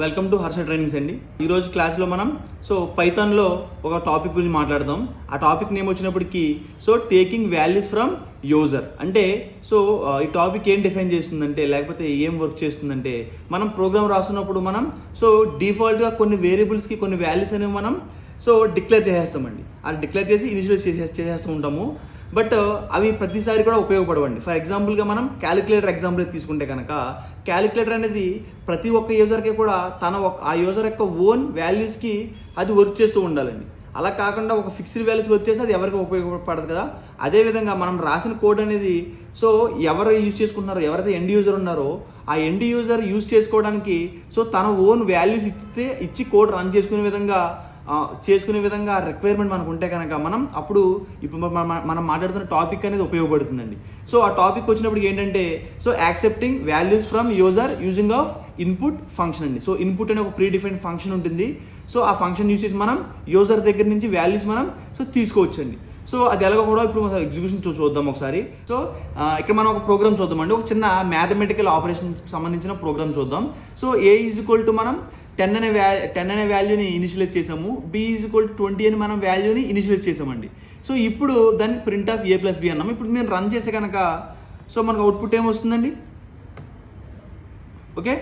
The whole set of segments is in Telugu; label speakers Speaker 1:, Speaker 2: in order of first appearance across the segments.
Speaker 1: వెల్కమ్ టు హర్ష ట్రైనింగ్స్ అండి. ఈరోజు క్లాస్లో మనం పైథాన్లో ఒక టాపిక్ గురించి మాట్లాడదాం. ఆ టాపిక్ నేమ్ వచ్చినప్పటికీ టేకింగ్ వాల్యూస్ ఫ్రమ్ యూజర్ అంటే ఈ టాపిక్ ఏం డిఫైన్ చేస్తుందంటే, లేకపోతే ఏం వర్క్ చేస్తుందంటే, మనం ప్రోగ్రామ్ రాస్తున్నప్పుడు మనం డిఫాల్ట్గా కొన్ని వేరియబుల్స్కి కొన్ని వాల్యూస్ అనేవి మనం డిక్లేర్ చేసేస్తామండి. అది డిక్లేర్ చేసి ఇనిషియలైజ్ చేసేస్తూ ఉంటాము. బట్ అవి ప్రతిసారి కూడా ఉపయోగపడవండి. ఫర్ ఎగ్జాంపుల్గా మనం క్యాలిక్యులేటర్ ఎగ్జాంపుల్ తీసుకుంటే కనుక, క్యాలిక్యులేటర్ అనేది ప్రతి ఒక్క యూజర్కి కూడా ఆ యూజర్ యొక్క ఓన్ వాల్యూస్కి అది వర్క్ చేస్తూ ఉండాలండి. అలా కాకుండా ఒక ఫిక్స్డ్ వాల్యూస్ వచ్చేసి అది ఎవరికి ఉపయోగపడదు కదా. అదేవిధంగా మనం రాసిన కోడ్ అనేది ఎవరు యూజ్ చేసుకుంటున్నారో, ఎవరైతే ఎండ్ యూజర్ ఉన్నారో ఆ ఎండ్ యూజర్ యూజ్ చేసుకోవడానికి తన ఓన్ వాల్యూస్ ఇచ్చి కోడ్ రన్ చేసుకునే విధంగా రిక్వైర్మెంట్ మనకు ఉంటే కనుక ఇప్పుడు మనం మాట్లాడుతున్న టాపిక్ అనేది ఉపయోగపడుతుందండి. ఆ టాపిక్ వచ్చినప్పుడు ఏంటంటే accepting values from user using of input function అండి. ఇన్పుట్ అనే ఒక ప్రీ డిఫైన్డ్ ఫంక్షన్ ఉంటుంది. ఆ ఫంక్షన్ యూజ్ చేసి మనం యూజర్ దగ్గర నుంచి వాల్యూస్ మనం తీసుకోవచ్చండి. అది ఎలాగో కూడా ఇప్పుడు మనం ఎగ్జిక్యూషన్ చూద్దాం ఒకసారి. ఇక్కడ మనం ఒక ప్రోగ్రామ్ చూద్దామండి. ఒక చిన్న మ్యాథమెటికల్ ఆపరేషన్ సంబంధించిన ప్రోగ్రామ్ చూద్దాం. A = మనం 10 అనే వాల్యూని ఇనిషియలైజ్ చేసాము. B = 20 అని మనం వాల్యూని ఇనిషియలైజ్ చేసామండి. ఇప్పుడు దాన్ని ప్రింట్ ఆఫ్ A+B అన్నాము. ఇప్పుడు నేను రన్ చేసే కనుక మనకు అవుట్పుట్ ఏమొస్తుందండి? Okay,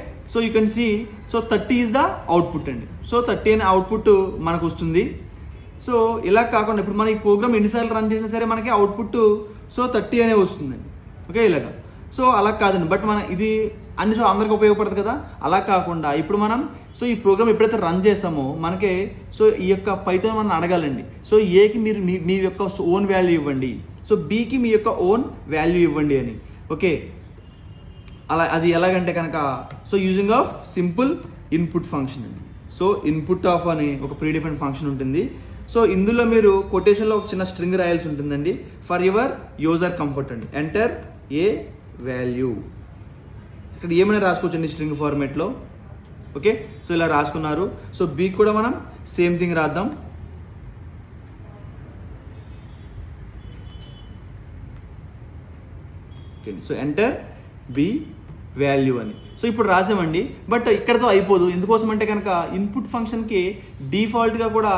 Speaker 1: you can see 30 is the output అండి. 30 అనే అవుట్పుట్ మనకు వస్తుంది. ఇలా కాకుండా ఇప్పుడు మన ఈ ప్రోగ్రామ్ ఎన్నిసార్లు రన్ చేసినా సరే మనకి అవుట్పుట్ 30 అనే వస్తుందండి. ఓకే, ఇలాగా. అలా కాదండి, బట్ మన ఇది అందరికి ఉపయోగపడుతుంది కదా. అలా కాకుండా ఇప్పుడు మనం ఈ ప్రోగ్రామ్ ఎప్పుడైతే రన్ చేస్తామో మనకి ఈ యొక్క పైథాన్ మనం అడగాలండి. ఏకి మీరు మీ యొక్క ఓన్ వాల్యూ ఇవ్వండి, బీకి మీ యొక్క ఓన్ వాల్యూ ఇవ్వండి అని. ఓకే, అది ఎలాగంటే కనుక using of simple input function అండి. ఇన్పుట్ ఆఫ్ అని ఒక ప్రీడిఫైన్డ్ ఫంక్షన్ ఉంటుంది. ఇందులో మీరు కొటేషన్లో ఒక చిన్న స్ట్రింగ్ రాయాల్సి ఉంటుందండి. ఫర్ యువర్ యూజర్ కంఫర్ట్ అండి, ఎంటర్ ఏ వాల్యూ. ఇక్కడ ఏమైనా రాసుకోవచ్చండి స్ట్రింగ్ ఫార్మేట్లో. ఓకే, ఇలా రాసుకున్నారు. బీ కూడా మనం సేమ్ థింగ్ రాద్దాం. ఓకే, ఎంటర్ బి వాల్యూ అని. ఇప్పుడు రాసామండి. బట్ ఇక్కడతో అయిపోదు. ఎందుకోసం అంటే కనుక ఇన్పుట్ ఫంక్షన్కి డిఫాల్ట్గా కూడా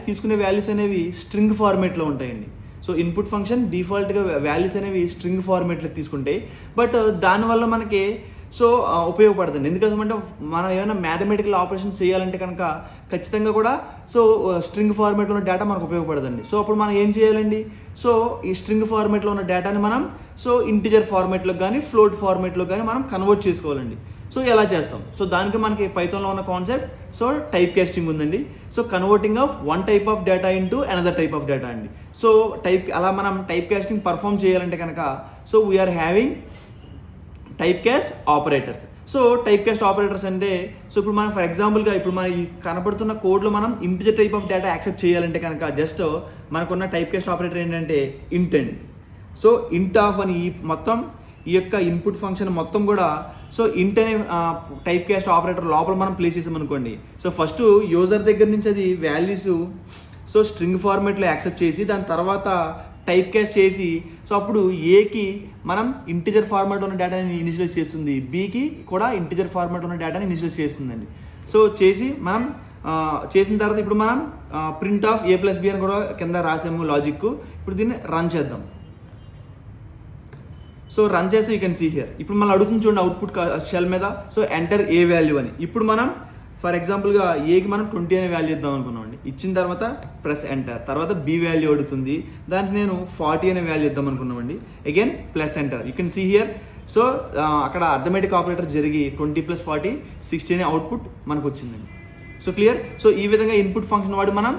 Speaker 1: తీసుకునే వాల్యూస్ అనేవి స్ట్రింగ్ ఫార్మేట్లో ఉంటాయండి. ఇన్పుట్ ఫంక్షన్ డిఫాల్ట్గా వాల్యూస్ అనేవి స్ట్రింగ్ ఫార్మేట్లో తీసుకుంటాయి. బట్ దానివల్ల మనకి ఉపయోగపడుతుంది. ఎందుకంటే మనం ఏమైనా మ్యాథమెటికల్ ఆపరేషన్స్ చేయాలంటే కనుక ఖచ్చితంగా కూడా స్ట్రింగ్ ఫార్మేట్లో ఉన్న డేటా మనకు ఉపయోగపడదండి. అప్పుడు మనం ఏం చేయాలండి? ఈ స్ట్రింగ్ ఫార్మేట్లో ఉన్న డేటాని మనం ఇంటిజర్ ఫార్మేట్లో కానీ ఫ్లోట్ ఫార్మేట్లో కానీ మనం కన్వర్ట్ చేసుకోవాలండి. ఎలా చేస్తాం? దానికి మనకి పైథాన్లో ఉన్న కాన్సెప్ట్ టైప్ కాస్టింగ్ ఉందండి. Converting of one type of data into another type of data అండి. అలా మనం టైప్ కాస్టింగ్ పర్ఫామ్ చేయాలంటే కనుక we are having type cast operators. Type cast operators అంటే ఇప్పుడు మనం ఫర్ ఎగ్జాంపుల్గా ఇప్పుడు మన ఈ కనబడుతున్న కోడ్లో మనం integer type of data accept చేయాలంటే కనుక జస్ట్ మనకున్న టైప్ కాస్ట్ ఆపరేటర్ ఏంటంటే ఇంట్ అండి. ఇంట్ ఆఫ్ అని ఈ యొక్క ఇన్పుట్ ఫంక్షన్ మొత్తం కూడా ఇంట్ అనే టైప్ కాస్ట్ ఆపరేటర్ లోపల మనం ప్లేస్ చేసామనుకోండి. ఫస్ట్ యూజర్ దగ్గర నుంచి అది వాల్యూస్ స్ట్రింగ్ ఫార్మేట్లో యాక్సెప్ట్ చేసి దాని తర్వాత టైప్ కాస్ట్ చేసి అప్పుడు ఏకి మనం ఇంటిజర్ ఫార్మాట్లో ఉన్న డేటాని ఇనిషియలైజ్ చేస్తుంది, బీకి కూడా ఇంటిజర్ ఫార్మాట్లో ఉన్న డేటాని ఇనిషియలైజ్ చేస్తుందండి. చేసి మనం చేసిన తర్వాత ఇప్పుడు మనం ప్రింట్ ఆఫ్ A+B అని కూడా కింద రాసాము లాజిక్. ఇప్పుడు దీన్ని రన్ చేద్దాం. రన్ చేస్తే యూ కెన్ సీ హియర్. ఇప్పుడు మనం అడుగుతుంది చూడండి అవుట్పుట్ షెల్ మీద ఎంటర్ ఏ వాల్యూ అని. ఇప్పుడు మనం ఫర్ ఎగ్జాంపుల్గా ఏకి మనం 20 అనే వాల్యూ ఇద్దాం అనుకున్నామండి. ఇచ్చిన తర్వాత ప్రెస్ ఎంటర్. తర్వాత బి వాల్యూ అడుగుతుంది, దానికి నేను 40 అనే వాల్యూ ఇద్దాం అనుకున్నామండి. Again plus enter. You can see here. అక్కడ అర్థమెటిక్ ఆపరేటర్ జరిగి 20 + 40 60 అనే అవుట్పుట్ మనకు వచ్చిందండి. క్లియర్. ఈ విధంగా ఇన్పుట్ ఫంక్షన్ వాడి మనం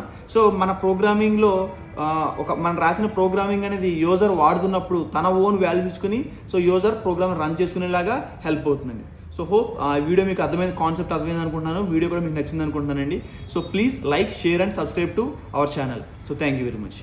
Speaker 1: మన ప్రోగ్రామింగ్లో మనం రాసిన ప్రోగ్రామింగ్ అనేది యూజర్ వాడుతున్నప్పుడు తన ఓన్ వాల్యూస్ ఇచ్చుకొని యూజర్ ప్రోగ్రామ్ రన్ చేసుకునేలాగా హెల్ప్ అవుతుందండి. హోప్ వీడియో మీకు కాన్సెప్ట్ అర్థమైంది అనుకుంటున్నాను. వీడియో కూడా మీకు నచ్చింది అనుకుంటున్నానండి. Please like, share and subscribe to our channel. Thank you very much.